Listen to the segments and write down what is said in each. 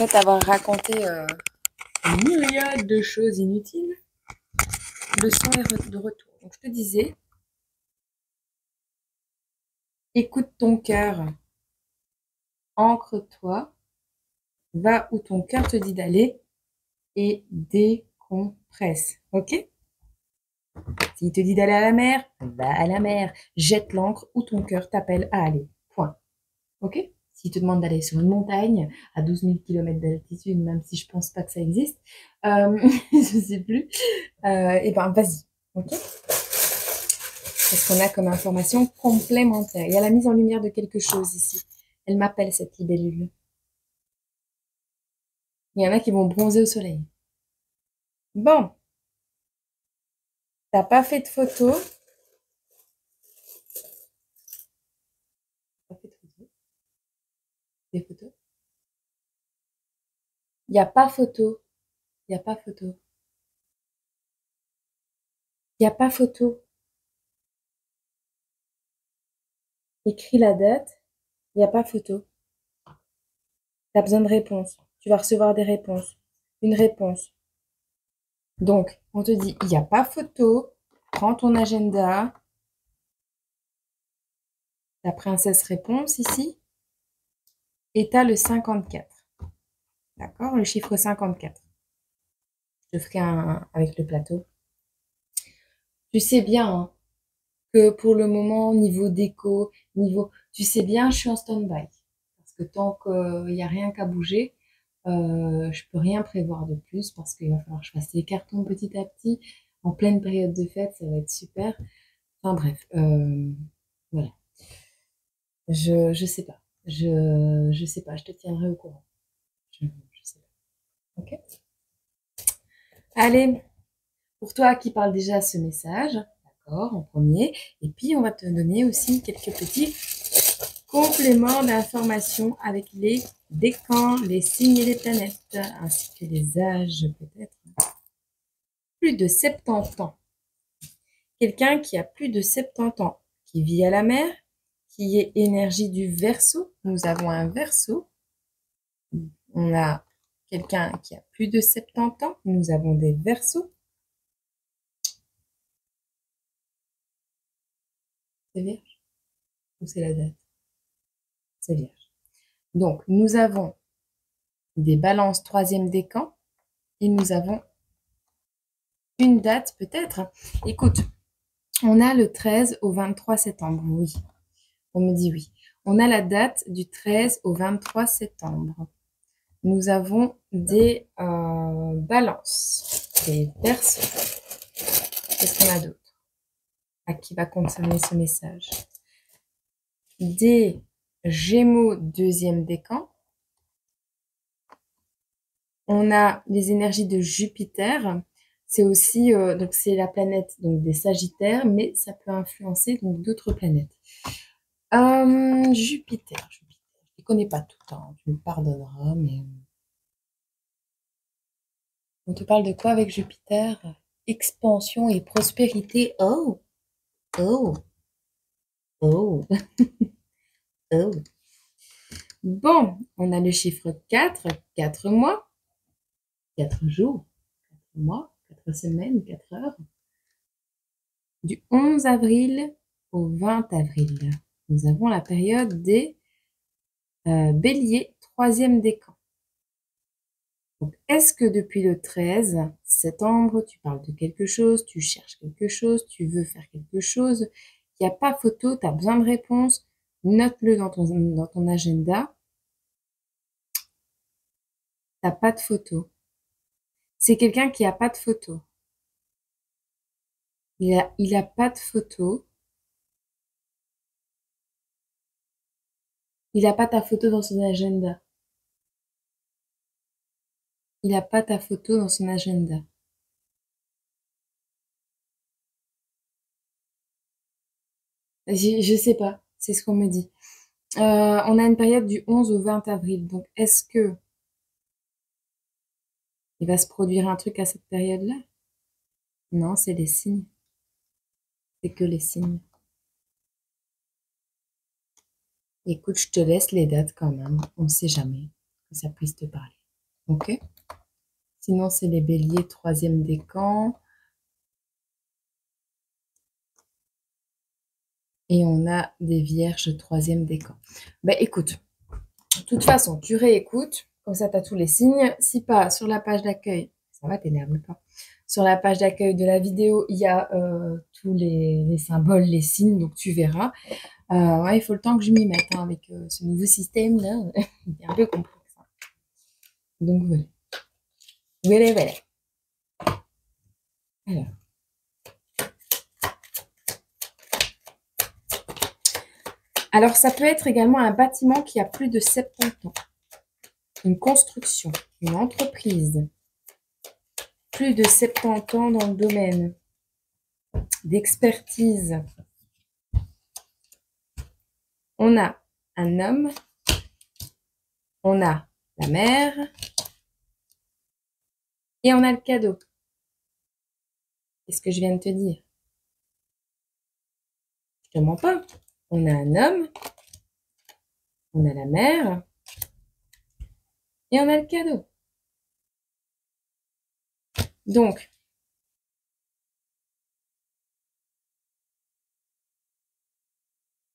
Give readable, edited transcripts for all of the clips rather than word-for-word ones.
après t'avoir raconté une myriade de choses inutiles, le son est de retour. Donc, je te disais, écoute ton cœur, ancre-toi, va où ton cœur te dit d'aller et décompresse. Ok? S'il te dit d'aller à la mer, va à la mer. Jette l'ancre où ton cœur t'appelle à aller. Point. Ok? S'il te demande d'aller sur une montagne à 12 000 km d'altitude, même si je pense pas que ça existe, je sais plus, et ben vas-y. Ok? Qu'est-ce qu'on a comme information complémentaire? Il y a la mise en lumière de quelque chose ici. Elle m'appelle cette libellule. Il y en a qui vont bronzer au soleil. Bon, t'as pas fait de photo. Pas fait de photo. Des photos. Il n'y a pas photo. Il n'y a pas photo. Il n'y a pas photo. Écris la date. Il n'y a pas photo. Tu as besoin de réponses. Tu vas recevoir des réponses. Une réponse. Donc, on te dit, il n'y a pas photo. Prends ton agenda. La princesse réponse ici. Et tu as le 54. D'accord? Le chiffre 54. Je ferai un avec le plateau. Tu sais bien hein, que pour le moment, niveau déco, tu sais bien, je suis en stand-by. Parce que tant qu'il n'y a rien qu'à bouger, je peux rien prévoir de plus parce qu'il va falloir que je fasse les cartons petit à petit. En pleine période de fête, ça va être super. Enfin bref, voilà. Je sais pas. Je sais pas, je te tiendrai au courant. Je sais pas. Ok? Allez, pour toi qui parle déjà ce message, d'accord, en premier, et puis on va te donner aussi quelques petits compléments d'informations avec les décans, les signes et les planètes, ainsi que les âges peut-être. Plus de 70 ans. Quelqu'un qui a plus de 70 ans, qui vit à la mer, qui est énergie du Verseau. Nous avons un Verseau. On a quelqu'un qui a plus de 70 ans. Nous avons des Verseaux. C'est vierge ou c'est la date? C'est vierge. Donc, nous avons des balances troisième décan et nous avons une date peut-être. Écoute, on a le 13 au 23 septembre, oui. On me dit oui. On a la date du 13 au 23 septembre. Nous avons des balances, des verseaux. Qu'est-ce qu'on a d'autre? À qui va concerner ce message? Des Gémeaux deuxième décan. On a les énergies de Jupiter. C'est aussi donc c'est la planète donc des Sagittaires, mais ça peut influencer donc d'autres planètes. Jupiter. Je ne connais pas tout, hein, tu me pardonneras, mais on te parle de quoi avec Jupiter? Expansion et prospérité. Oh, oh, oh, oh. Bon, on a le chiffre 4, 4 mois, 4 jours, 4 mois, 4 semaines, 4 heures. Du 11 avril au 20 avril. Nous avons la période des béliers, troisième décan. Donc, est-ce que depuis le 13 septembre, tu parles de quelque chose, tu cherches quelque chose, tu veux faire quelque chose, il n'y a pas photo, tu as besoin de réponse, note-le dans ton agenda. T'as pas de photo. C'est quelqu'un qui a pas de photo. Il a pas de photo. Il a pas ta photo dans son agenda. Il a pas ta photo dans son agenda. Je sais pas. C'est ce qu'on me dit. On a une période du 11 au 20 avril. Donc, est-ce que il va se produire un truc à cette période-là? Non, c'est les signes. C'est que les signes. Écoute, je te laisse les dates quand même. On ne sait jamais que ça puisse te parler. Ok. Sinon, c'est les béliers, troisième décan. Et on a des vierges, troisième décan. Ben écoute, de toute façon, tu réécoutes. Comme ça, tu as tous les signes. Si pas, sur la page d'accueil, ça va, t'énerve pas. Sur la page d'accueil de la vidéo, il y a tous les symboles, les signes, donc tu verras. Ouais, il faut le temps que je m'y mette hein, avec ce nouveau système-là. Il est un peu complexe. Donc voilà. Voilà, voilà. Alors. Alors, ça peut être également un bâtiment qui a plus de 70 ans. Une construction, une entreprise. Plus de 70 ans dans le domaine d'expertise. On a un homme, on a la mère et on a le cadeau. Qu'est-ce que je viens de te dire? Je te mens pas. On a un homme, on a la mère et on a le cadeau. Donc,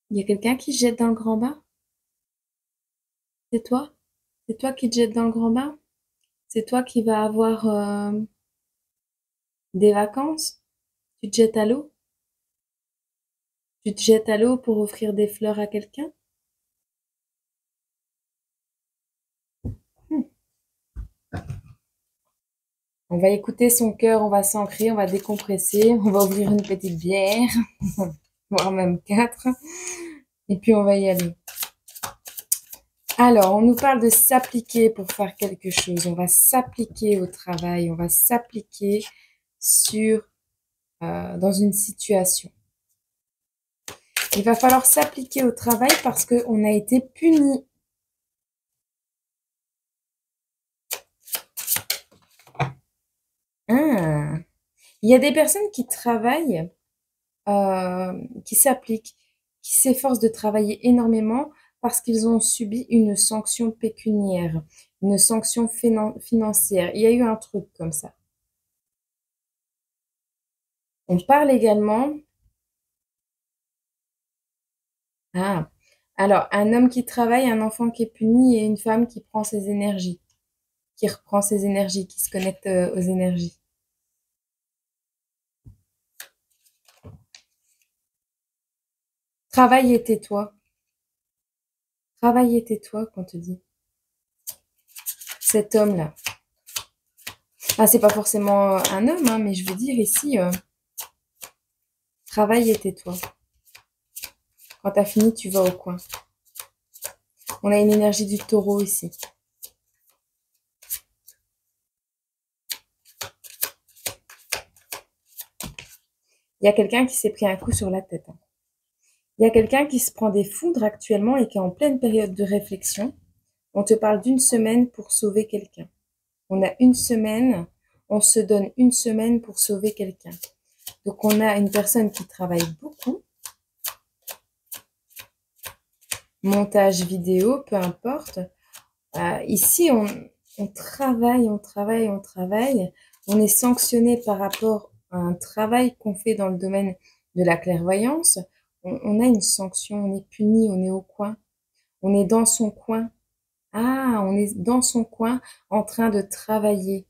il y a quelqu'un qui se jette dans le grand bain? C'est toi? C'est toi qui te jettes dans le grand bain? C'est toi qui vas avoir des vacances? Tu te jettes à l'eau? Tu te jettes à l'eau pour offrir des fleurs à quelqu'un? Hmm. On va écouter son cœur, on va s'ancrer, on va décompresser, on va ouvrir une petite bière, voire même 4, et puis on va y aller. Alors, on nous parle de s'appliquer pour faire quelque chose. On va s'appliquer au travail, on va s'appliquer dans une situation. Il va falloir s'appliquer au travail parce qu'on a été puni. Ah. Il y a des personnes qui travaillent, qui s'appliquent, qui s'efforcent de travailler énormément parce qu'ils ont subi une sanction pécuniaire, une sanction financière. Il y a eu un truc comme ça. On parle également. Ah, alors un homme qui travaille, un enfant qui est puni et une femme qui prend ses énergies, qui reprend ses énergies, qui se connecte aux énergies. Travaille et tais-toi. Travaille et tais-toi, qu'on te dit. Cet homme-là. Ah, c'est pas forcément un homme, hein, mais je veux dire ici, travaille et tais-toi. Quand t'as fini, tu vas au coin. On a une énergie du taureau ici. Il y a quelqu'un qui s'est pris un coup sur la tête. Hein. Il y a quelqu'un qui se prend des foudres actuellement et qui est en pleine période de réflexion. On te parle d'une semaine pour sauver quelqu'un. On a une semaine, on se donne une semaine pour sauver quelqu'un. Donc on a une personne qui travaille beaucoup. Montage vidéo, peu importe. Ici, on travaille, on travaille, on travaille. On est sanctionné par rapport à un travail qu'on fait dans le domaine de la clairvoyance. On a une sanction, on est puni, on est au coin. On est dans son coin. Ah, on est dans son coin en train de travailler.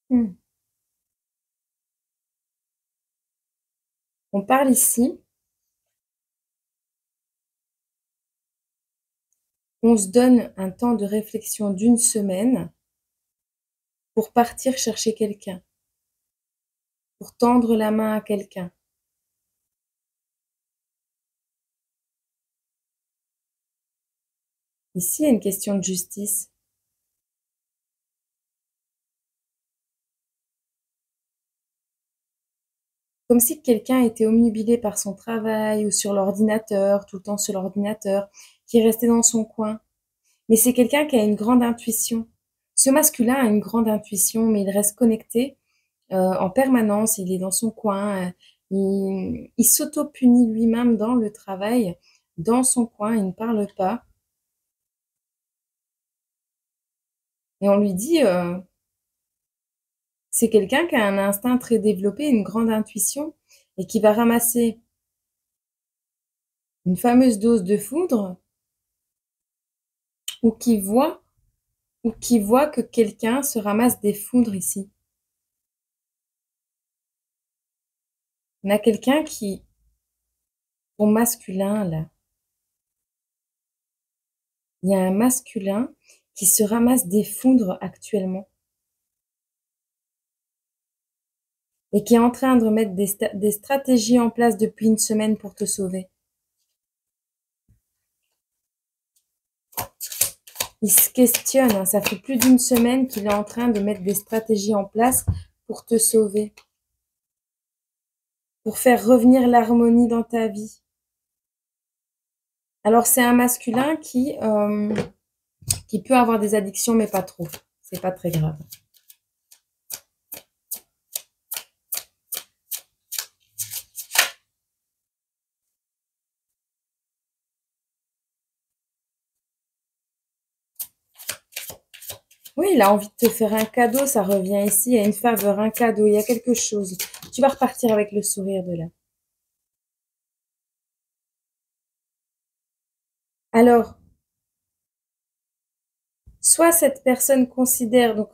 Hmm. On parle ici, on se donne un temps de réflexion d'une semaine pour partir chercher quelqu'un, pour tendre la main à quelqu'un. Ici, il y a une question de justice. Comme si quelqu'un était omnubilé par son travail ou sur l'ordinateur, tout le temps sur l'ordinateur, qui est resté dans son coin. Mais c'est quelqu'un qui a une grande intuition. Ce masculin a une grande intuition, mais il reste connecté en permanence. Il est dans son coin. Il s'auto-punit lui-même dans le travail, dans son coin. Il ne parle pas. Et on lui dit, c'est quelqu'un qui a un instinct très développé, une grande intuition, et qui va ramasser une fameuse dose de foudre, ou qui voit que quelqu'un se ramasse des foudres ici. On a quelqu'un qui, au masculin, là, il y a un masculin qui se ramasse des foudres actuellement et qui est en train de mettre des stratégies en place depuis une semaine pour te sauver. Il se questionne, hein, ça fait plus d'une semaine qu'il est en train de mettre des stratégies en place pour te sauver, pour faire revenir l'harmonie dans ta vie. Alors c'est un masculin qui peut avoir des addictions, mais pas trop. C'est pas très grave. Oui, il a envie de te faire un cadeau, ça revient ici, il y a une faveur, un cadeau, il y a quelque chose. Tu vas repartir avec le sourire de là. Alors, soit cette personne considère donc.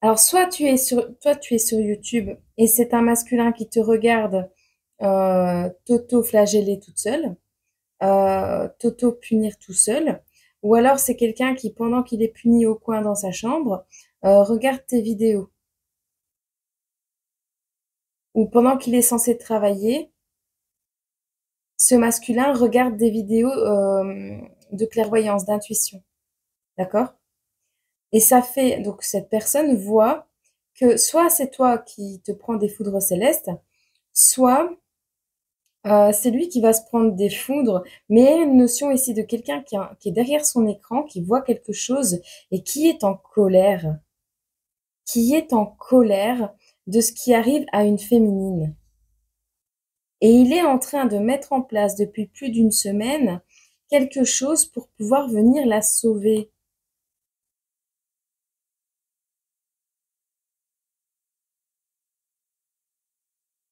Alors, soit tu es sur YouTube et c'est un masculin qui te regarde t'auto-flageller toute seule, t'auto-punir tout seul, ou alors c'est quelqu'un qui, pendant qu'il est puni au coin dans sa chambre, regarde tes vidéos. Ou pendant qu'il est censé travailler, ce masculin regarde des vidéos de clairvoyance, d'intuition. D'accord? Et ça fait, donc cette personne voit que soit c'est toi qui te prends des foudres célestes, soit c'est lui qui va se prendre des foudres, mais il y a une notion ici de quelqu'un qui est derrière son écran, qui voit quelque chose et qui est en colère de ce qui arrive à une féminine. Et il est en train de mettre en place depuis plus d'une semaine quelque chose pour pouvoir venir la sauver.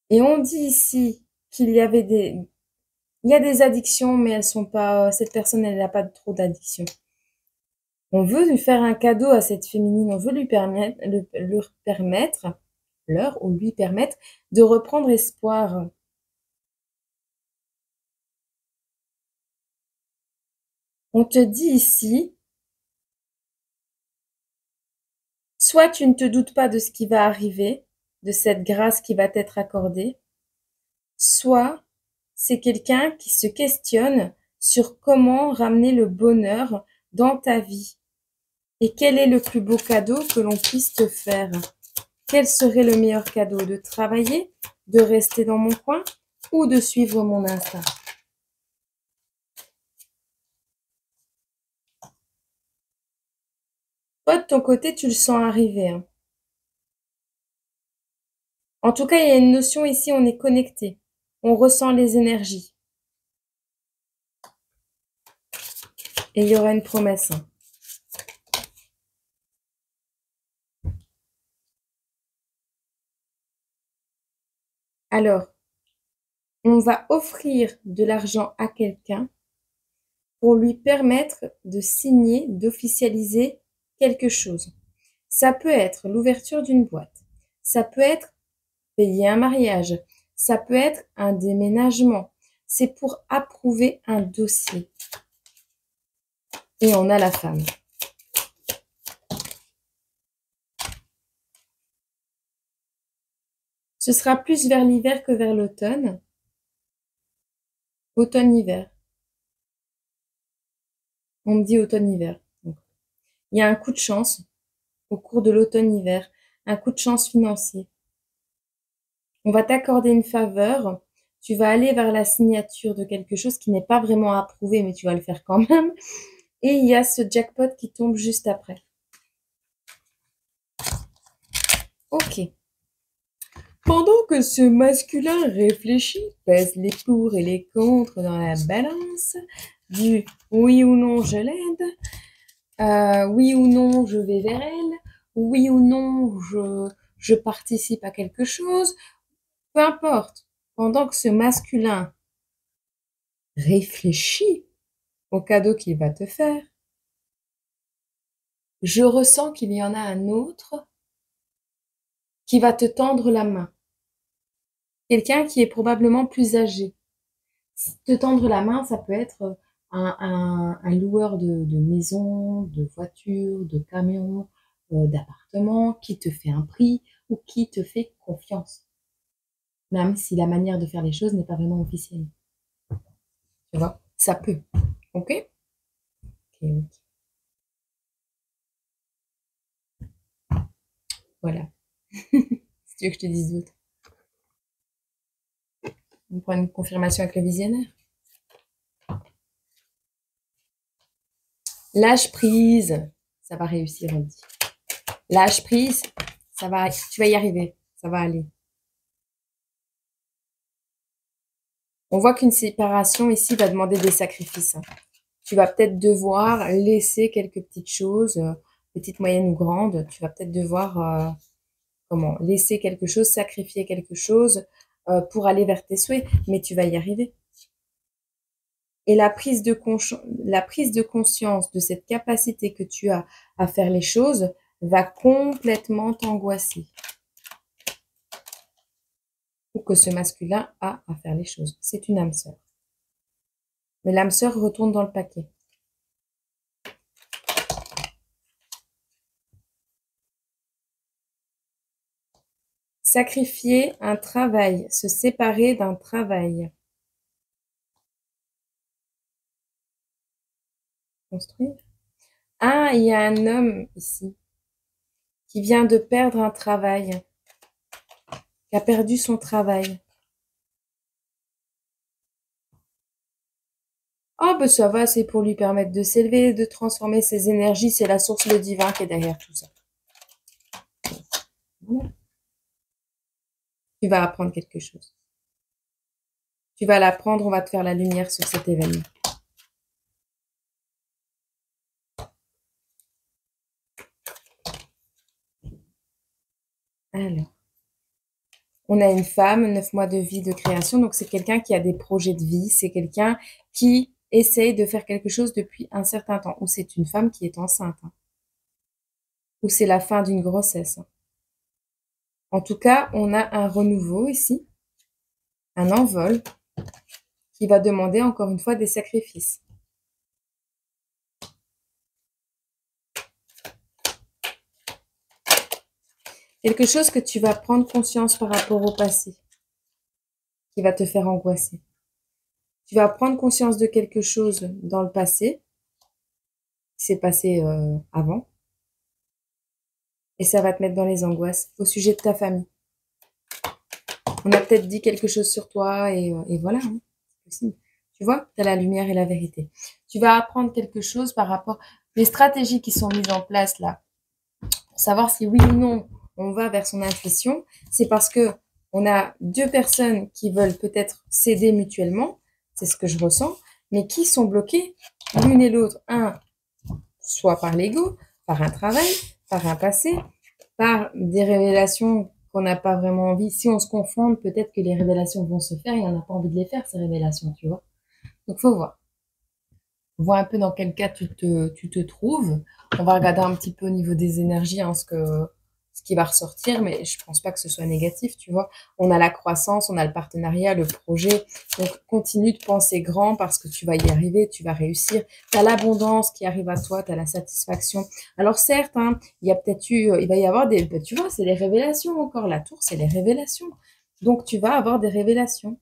Et on dit ici qu'il y avait il y a des addictions, mais elles sont pas, cette personne, elle n'a pas trop d'addictions. On veut lui faire un cadeau à cette féminine, on veut lui permettre de reprendre espoir. On te dit ici, soit tu ne te doutes pas de ce qui va arriver, de cette grâce qui va t'être accordée, soit c'est quelqu'un qui se questionne sur comment ramener le bonheur dans ta vie. Et quel est le plus beau cadeau que l'on puisse te faire? Quel serait le meilleur cadeau? De travailler, de rester dans mon coin ou de suivre mon instinct? Toi, de ton côté, tu le sens arriver, hein. En tout cas, il y a une notion ici, on est connecté. On ressent les énergies. Et il y aura une promesse, hein. Alors, on va offrir de l'argent à quelqu'un pour lui permettre de signer, d'officialiser quelque chose. Ça peut être l'ouverture d'une boîte. Ça peut être payer un mariage. Ça peut être un déménagement. C'est pour approuver un dossier. Et on a la femme. Ce sera plus vers l'hiver que vers l'automne. Automne-hiver. On me dit automne-hiver. Il y a un coup de chance au cours de l'automne-hiver, un coup de chance financier. On va t'accorder une faveur, tu vas aller vers la signature de quelque chose qui n'est pas vraiment approuvé, mais tu vas le faire quand même. Et il y a ce jackpot qui tombe juste après. Ok. Pendant que ce masculin réfléchit, pèse les pour et les contre dans la balance, du oui ou non je l'aide, oui ou non je vais vers elle, oui ou non je participe à quelque chose, peu importe. Pendant que ce masculin réfléchit au cadeau qu'il va te faire, je ressens qu'il y en a un autre qui va te tendre la main. Quelqu'un qui est probablement plus âgé. Te tendre la main, ça peut être un loueur de maison, de voiture, de camion, d'appartement, qui te fait un prix ou qui te fait confiance. Même si la manière de faire les choses n'est pas vraiment officielle. Tu vois, ça peut. Ok? Ok, ok. Voilà. Si tu veux que je te dise d'autres. On prend une confirmation avec le visionnaire. Lâche prise. Ça va réussir, on dit. Lâche prise. Ça va, tu vas y arriver. Ça va aller. On voit qu'une séparation ici va demander des sacrifices. Tu vas peut-être devoir laisser quelques petites choses, petites, moyennes ou grandes. Tu vas peut-être devoir laisser quelque chose, sacrifier quelque chose pour aller vers tes souhaits, mais tu vas y arriver. Et la prise de conscience de cette capacité que tu as à faire les choses va complètement t'angoisser. Ou que ce masculin a à faire les choses. C'est une âme sœur. Mais l'âme sœur retourne dans le paquet. Sacrifier un travail, se séparer d'un travail. Construire. Ah, il y a un homme ici qui vient de perdre un travail, qui a perdu son travail. Ah, ben ça va, c'est pour lui permettre de s'élever, de transformer ses énergies. C'est la source, le divin qui est derrière tout ça. Voilà. Tu vas apprendre quelque chose. Tu vas l'apprendre, on va te faire la lumière sur cet événement. Alors, on a une femme, 9 mois de vie, de création. Donc, c'est quelqu'un qui a des projets de vie. C'est quelqu'un qui essaye de faire quelque chose depuis un certain temps. Ou c'est une femme qui est enceinte. Ou c'est la fin d'une grossesse. En tout cas, on a un renouveau ici. Un envol qui va demander encore une fois des sacrifices. Quelque chose que tu vas prendre conscience par rapport au passé, qui va te faire angoisser. Tu vas prendre conscience de quelque chose dans le passé, qui s'est passé avant, et ça va te mettre dans les angoisses au sujet de ta famille. On a peut-être dit quelque chose sur toi et voilà, hein, c'est possible. Tu vois, tu as la lumière et la vérité. Tu vas apprendre quelque chose par rapport les stratégies qui sont mises en place là, pour savoir si oui ou non on va vers son intuition. C'est parce que on a deux personnes qui veulent peut-être s'aider mutuellement, c'est ce que je ressens, mais qui sont bloquées l'une et l'autre. Un, soit par l'ego, par un travail, par un passé, par des révélations qu'on n'a pas vraiment envie. Si on se confond, peut-être que les révélations vont se faire et on n'a pas envie de les faire, ces révélations, tu vois. Donc, faut voir. Vois un peu dans quel cas tu te trouves. On va regarder un petit peu au niveau des énergies, hein, ce qui va ressortir, mais je pense pas que ce soit négatif, tu vois. On a la croissance, on a le partenariat, le projet. Donc, continue de penser grand parce que tu vas y arriver, tu vas réussir. Tu as l'abondance qui arrive à toi, tu as la satisfaction. Alors, certes, hein, il y a peut-être il va y avoir tu vois, c'est les révélations encore. La tour, c'est les révélations. Donc, tu vas avoir des révélations.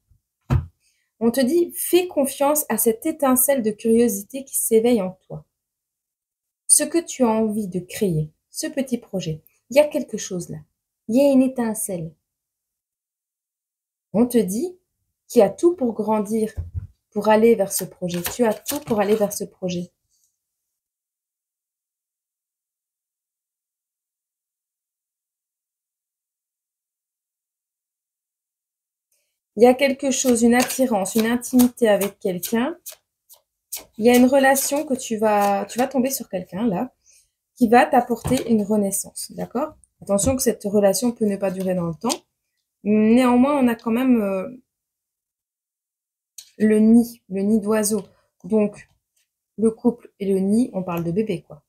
On te dit, fais confiance à cette étincelle de curiosité qui s'éveille en toi. Ce que tu as envie de créer, ce petit projet, il y a quelque chose là. Il y a une étincelle. On te dit qu'il y a tout pour grandir, pour aller vers ce projet. Tu as tout pour aller vers ce projet. Il y a quelque chose, une attirance, une intimité avec quelqu'un. Il y a une relation que tu vas tomber sur quelqu'un là, qui va t'apporter une renaissance, d'accord? Attention que cette relation peut ne pas durer dans le temps. Néanmoins, on a quand même le nid d'oiseau. Donc, le couple et le nid, on parle de bébé, quoi.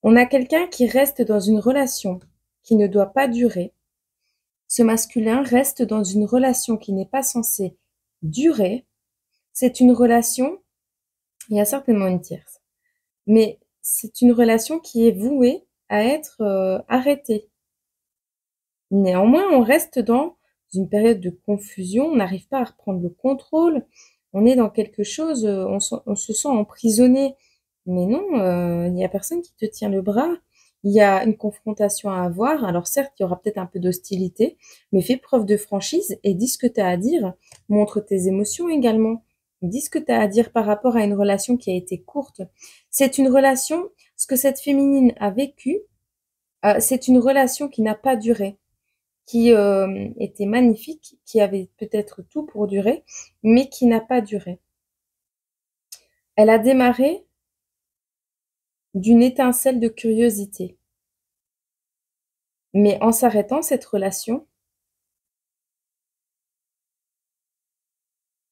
On a quelqu'un qui reste dans une relation qui ne doit pas durer. Ce masculin reste dans une relation qui n'est pas censée durer. C'est une relation, il y a certainement une tierce, mais c'est une relation qui est vouée à être arrêtée. Néanmoins, on reste dans une période de confusion, on n'arrive pas à reprendre le contrôle, on est dans quelque chose, on se sent emprisonné. Mais non, il y a personne qui te tient le bras. Il y a une confrontation à avoir. Alors certes, il y aura peut-être un peu d'hostilité, mais fais preuve de franchise et dis ce que tu as à dire. Montre tes émotions également. Dis ce que tu as à dire par rapport à une relation qui a été courte. C'est une relation, ce que cette féminine a vécu, c'est une relation qui n'a pas duré, qui était magnifique, qui avait peut-être tout pour durer, mais qui n'a pas duré. Elle a démarré d'une étincelle de curiosité. Mais en s'arrêtant, cette relation,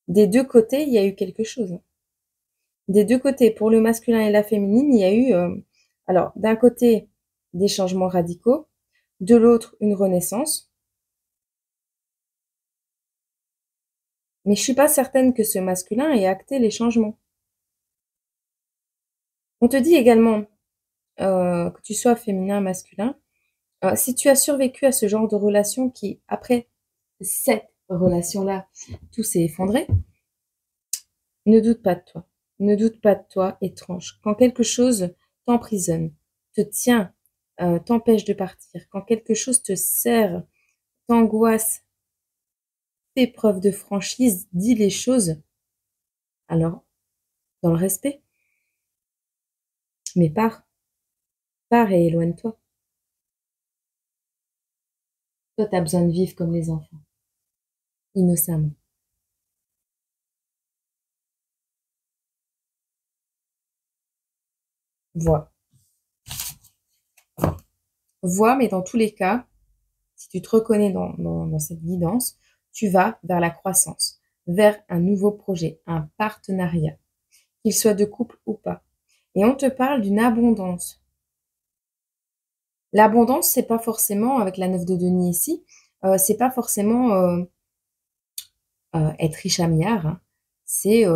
des deux côtés, il y a eu quelque chose. Des deux côtés, pour le masculin et la féminine, il y a eu, alors, d'un côté, des changements radicaux, de l'autre, une renaissance. Mais je suis pas certaine que ce masculin ait acté les changements. On te dit également, que tu sois féminin, masculin, si tu as survécu à ce genre de relation qui, après cette relation-là, tout s'est effondré, ne doute pas de toi. Ne doute pas de toi, étrange. Quand quelque chose t'emprisonne, te tient, t'empêche de partir, quand quelque chose te serre, t'angoisse, fais preuve de franchise, dis les choses, alors, dans le respect, mais pars et éloigne-toi. Toi, t'as besoin de vivre comme les enfants, innocemment. Vois. Vois, mais dans tous les cas, si tu te reconnais dans cette guidance, tu vas vers la croissance, vers un nouveau projet, un partenariat, qu'il soit de couple ou pas. Et on te parle d'une abondance. L'abondance, c'est pas forcément, avec la 9 de Denis ici, c'est pas forcément être riche à milliards, hein. C'est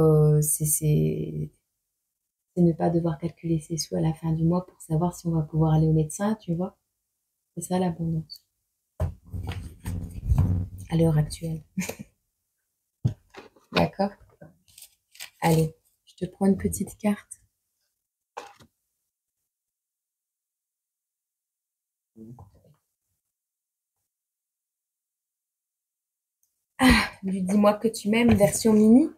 ne pas devoir calculer ses sous à la fin du mois pour savoir si on va pouvoir aller au médecin, tu vois. C'est ça l'abondance, à l'heure actuelle. D'accord? Allez, je te prends une petite carte. Du Dis-moi que tu m'aimes, version mini.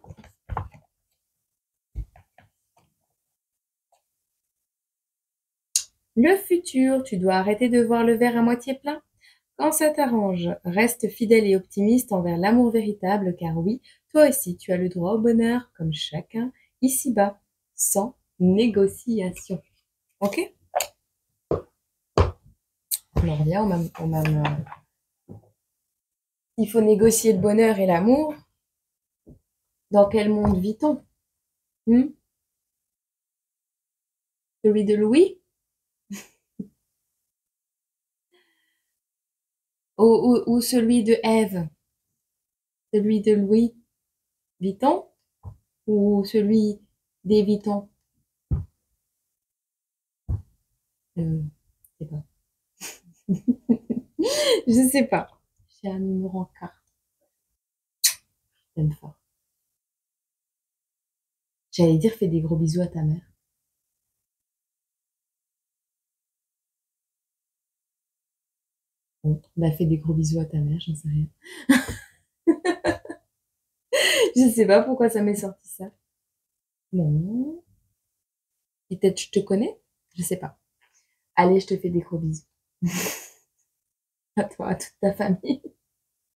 Le futur, tu dois arrêter de voir le verre à moitié plein. Quand ça t'arrange, reste fidèle et optimiste envers l'amour véritable, car oui, toi aussi, tu as le droit au bonheur, comme chacun, ici-bas, sans négociation. Ok? On en revient au même. Il faut négocier le bonheur et l'amour. Dans quel monde vit-on? Hmm? Celui de Louis? Ou celui de Ève? Celui de Louis Vuitton? Ou celui des Vuitton? Je sais pas. Je sais pas. J'ai un numéro en carte. J'aime fort. J'allais dire fais des gros bisous à ta mère. Bon, bah fais des gros bisous à ta mère, j'en sais rien. Je sais pas pourquoi ça m'est sorti ça. Non. Peut-être je te connais? Je sais pas. Allez, je te fais des gros bisous. À toi, à toute ta famille.